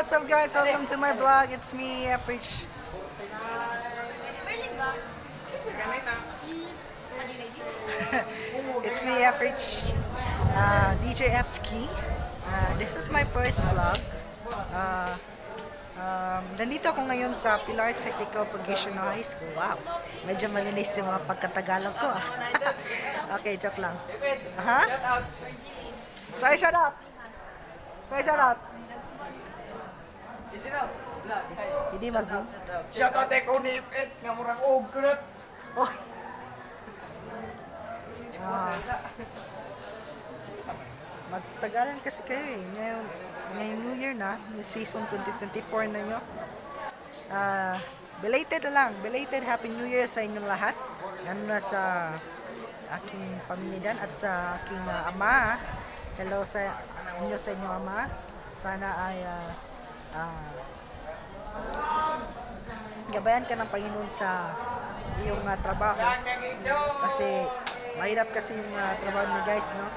what's up guys? Welcome to my vlog. It's me, Preach. It's me, Preach. DJ Fski. This is my first vlog. Nandito ako ngayon sa Pilar Technical Vocational High School. Wow, medyo malinis yung mga pagkatagalog ko. Okay, joke lang. Sorry, shut up! Sorry, shut up! Hindi ma-zoom. Shout out ko ni Pets nga murang ogret. Oh. Magtagalan kasi kayo eh. Ngayong New Year na, yung season 2024 na nyo. Belated na lang. Belated Happy New Year sa inyong lahat. Ano na sa aking pamilya at sa aking ama. Hello sa inyo, sa inyong ama. Sana ay gabayan ka ng Panginoon sa iyong trabaho. Kasi mahirap kasi yung trabaho ni guys, no?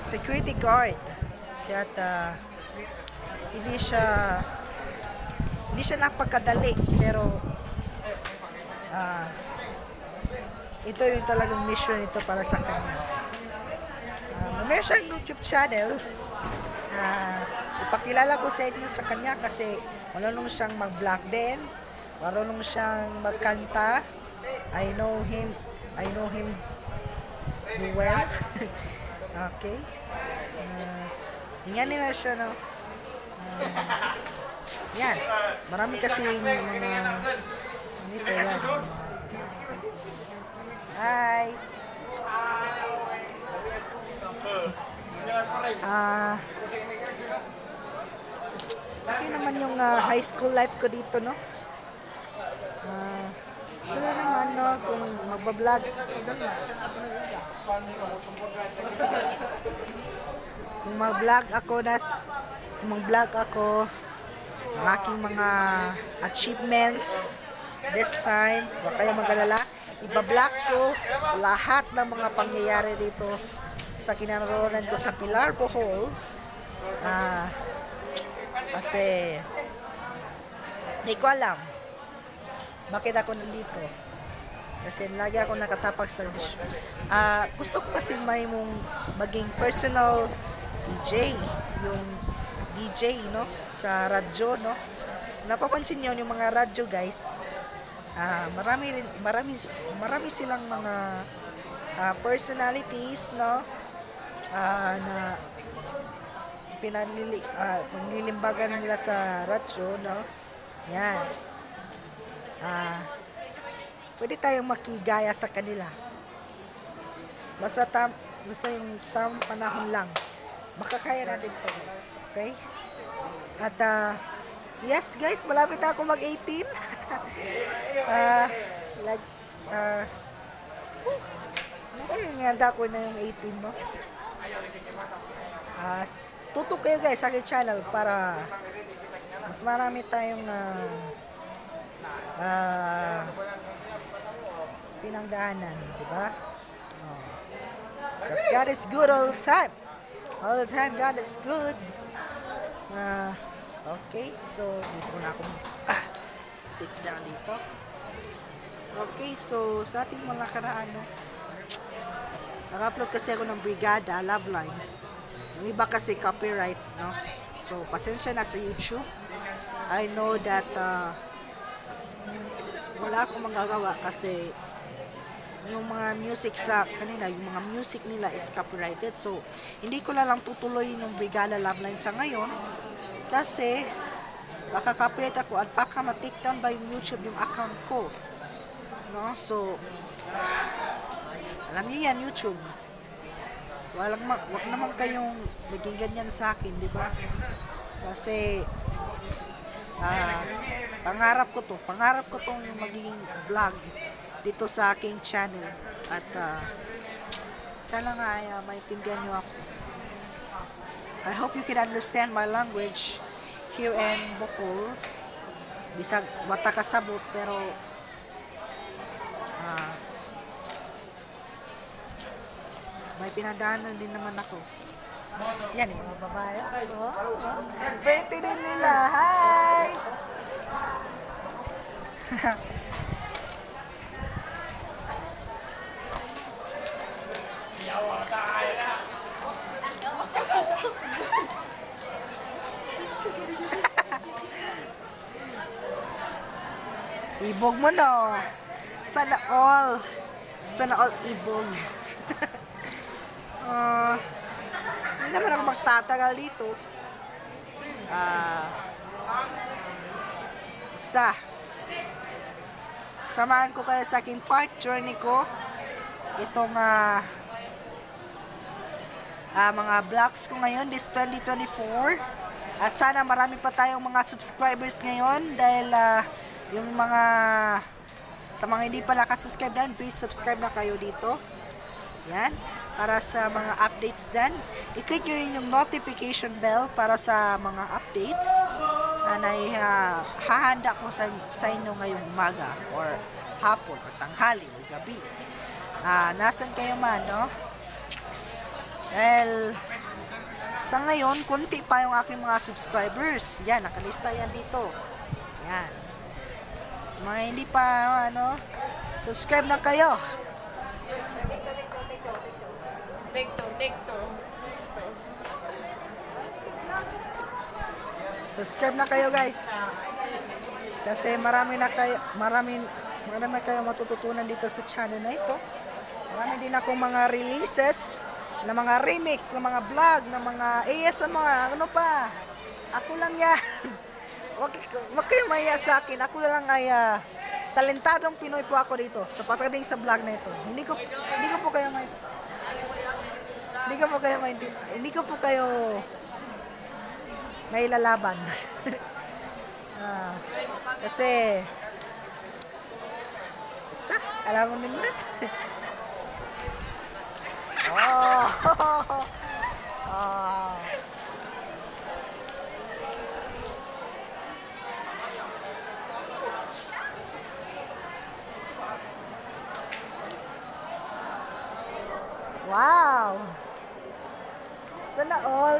Security guard. Kaya hindi siya napakadali, pero ito yung talagang mission ito para sa kanya. Meron siyang YouTube channel. Ipakilala ko sa inyo sa kanya kasi marunong siyang mag-vlog din, marunong siyang magkanta. I know him well. Okay. Tingnan nila siya, no? Yan. Marami kasi mga nito yan. Hi. Okay naman yung high school life ko dito, no? Sure naman, no? Kung magbablog. Kung mag-vlog ako ng aking mga achievements this time, huwag kayo mag-alala. Iba-vlog ko lahat ng mga pangyayari dito sa kinaroroonan ko sa Pilar, Bohol. Kasi hindi ko alam bakit ako nandito. Kasi lagi ako nakatapak sa gusto ko kasi may mong maging personal DJ, yung DJ, no, sa radyo, no. Napapansin niyo yung mga radyo, guys. Marami silang mga personalities, no, na panlilimbagan nila sa radyo, no. Yan. Pwede tayong makigaya sa kanila. Basta yung panahon lang. Makakaya natin ito, guys. Okay? At, yes, guys, malapit na ako mag-18. Nganda ko na yung 18, no? Tutok kayo, guys, sa aking channel para mas marami tayong pinangdaanan, diba? Because God is good all the time. All the time, God is good. Okay, so dito na ako sit down dito. Okay, so sa ating mga karaan, no, nag-upload kasi ako ng Brigada Love Lines. Yung iba kasi copyright, no? So pasensya na sa YouTube. I know that wala akong magagawa kasi yung mga music sa kanila, yung mga music nila is copyrighted. So, hindi ko lang tutuloy yung Brigada Love Line sa ngayon kasi baka copyright ako at baka ma-take down by YouTube yung account ko. No? So, alam niyo yan, YouTube. Wag naman kayong naging ganyan sa akin, di ba? Kasi pangarap ko tong yung magiging vlog dito sa aking channel. At sana nga ay maintindihan nyo ako. I hope you can understand my language here in Bohol. Bisag wata kasabot, pero may pinadaanan din naman ako. Yan, yung mga babae. Pretty din nila. Hi! Ibog mo no. Sana all. Sana all ibog. Hindi naman ako magtatagal dito. Basta. Samahan ko kayo sa aking part journey ko. Itong mga vlogs ko ngayon this 2024. At sana marami pa tayong mga subscribers ngayon dahil yung mga sa mga hindi pa nakasubscribe dan, please subscribe na kayo dito. Yan, para sa mga updates dan. I-click nyo yung notification bell para sa mga updates na hahanda ko sa inyo ngayong umaga or hapon or tanghali o gabi. Nasan kayo man, no? Well, sa ngayon, kunti pa yung aking mga subscribers. Yan, nakalista yan dito. Yan. Sa mga hindi pa, subscribe na kayo. Subscribe na kayo, guys. Kasi marami kayo matututunan dito sa channel na ito. Marami din akong mga releases, na mga remix, na mga vlog, na mga ASMR, ano pa. Ako lang yan. Wag kayo mahiya sa akin. Ako lang ay talentadong Pinoy po ako dito sa pagdating sa vlog na ito. Hindi ko po kayo mailalaban. Kasi basta, alam mo naman. Wow! Sana all.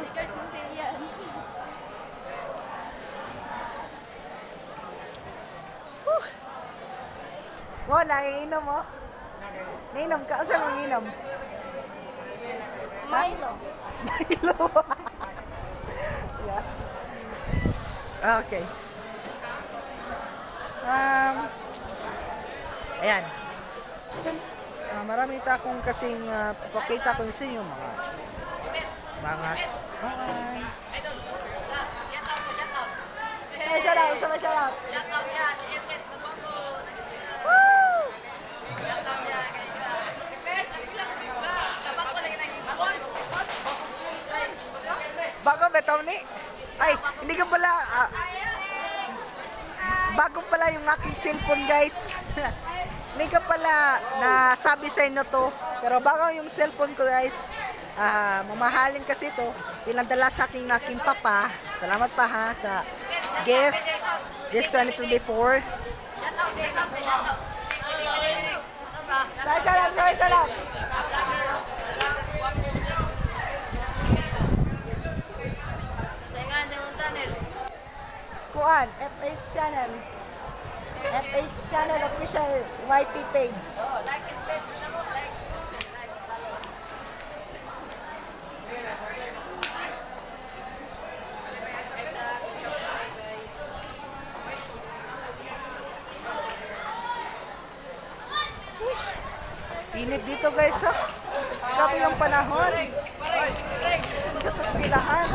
Wow, nangiinom mo? Nainom ka? Saan mo nainom? Milo. Milo. Yeah. Okay. Ayan. Marami akong kasing papakita ko sa inyo mga shout out. Shout out ya si Epets na bago. Woo! Shout out ya kay Epets. Bago betaw ni. Ay, hindi ka pala bago pala yung aking cellphone, guys. Hindi ka pala nasabi sa inyo to. Pero bago yung cellphone ko, guys, mamahalin kasi ito. Pinadala sa aking papa. Salamat pa ha sa gift this 2024. Shout out. Kuan, FH channel. FH channel official YT page. Like it page na mo, like. Init dito, guys, ha? Grabe yung panahon. Dito sa eskwelahan.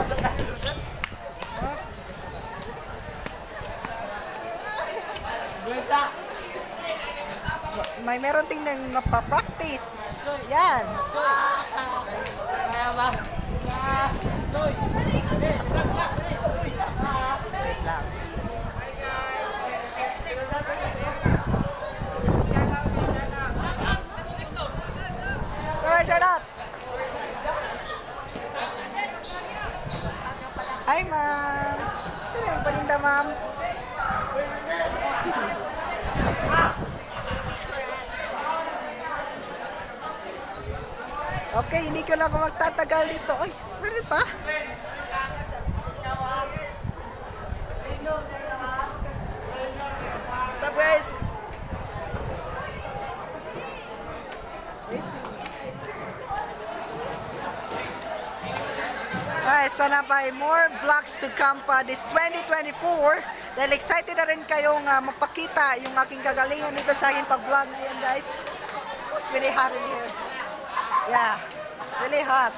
Meron tingnan napapractice. Yan. Wait lang. Shout out. Hi, ma'am. Saan yung paninda, ma'am? Okay, hindi ko na ako magtatagal dito. Ay, meron pa? guys, sana pa more vlogs to come pa this 2024. Dahil excited na rin kayong mapakita yung aking kagalingan dito sa aking pag-vlog ngayon guys. It's really hot in here. Yeah, it's really hot.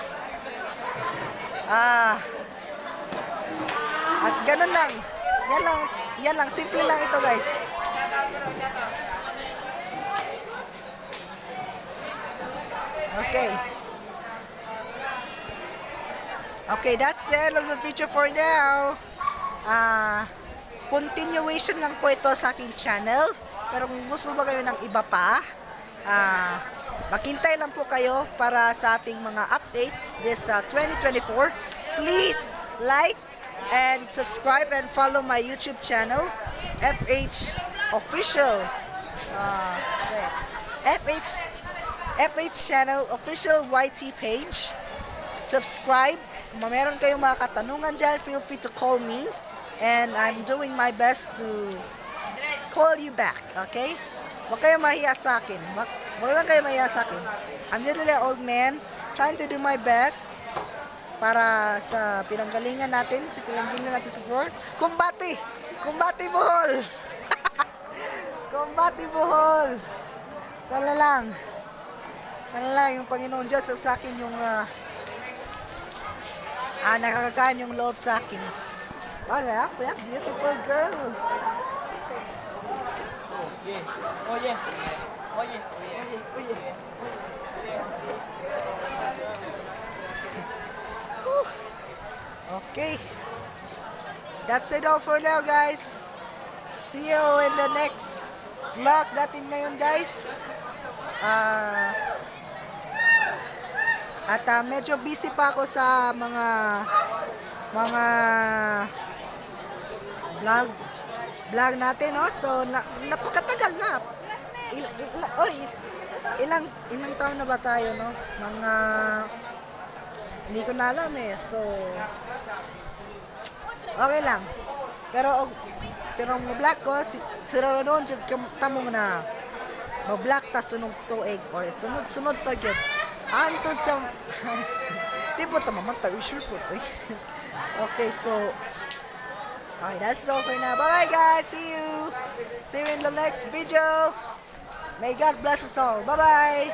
At ganun lang. Yan lang. Simple lang ito guys. Okay, that's the end of the video for now. Continuation lang po ito sa aking channel. Pero kung gusto ba kayo ng iba pa, maghintay lang po kayo para sa ating mga updates this 2024. Please like and subscribe and follow my YouTube channel, FH Official. FH Channel Official YT page. Subscribe. Kung meron kayong mga katanungan dyan, feel free to call me. And I'm doing my best to call you back, okay? Huwag kayong mahiya sa akin. Huwag lang kayong mahiya sa akin. I'm literally an old man trying to do my best para sa pinanggalingan natin, sa pinanggalingan natin sa floor. Kumbati! Kumbati Bohol! Kumbati Bohol! Sana lang yung Panginoon Diyos sa akin yung nakakagaan yung loob sa akin. Alright, beautiful girl. Oh yeah. Okay. That's it all for now guys. See you in the next vlog natin ngayon guys. At medyo busy pa ako sa mga vlog natin, no? So napakatagal na. Ilang taon na ba tayo, no? Mga hindi ko na alam eh. So okay lang. Pero mo-vlog ko si Ronald tamo na mo-vlog ta sunod tuig or sunod pa gyud. Antod sa di po ta mamantay sure po eh. Okay, so okay, that's all for now. Bye guys. See you in the next video. May God bless us all. Bye bye.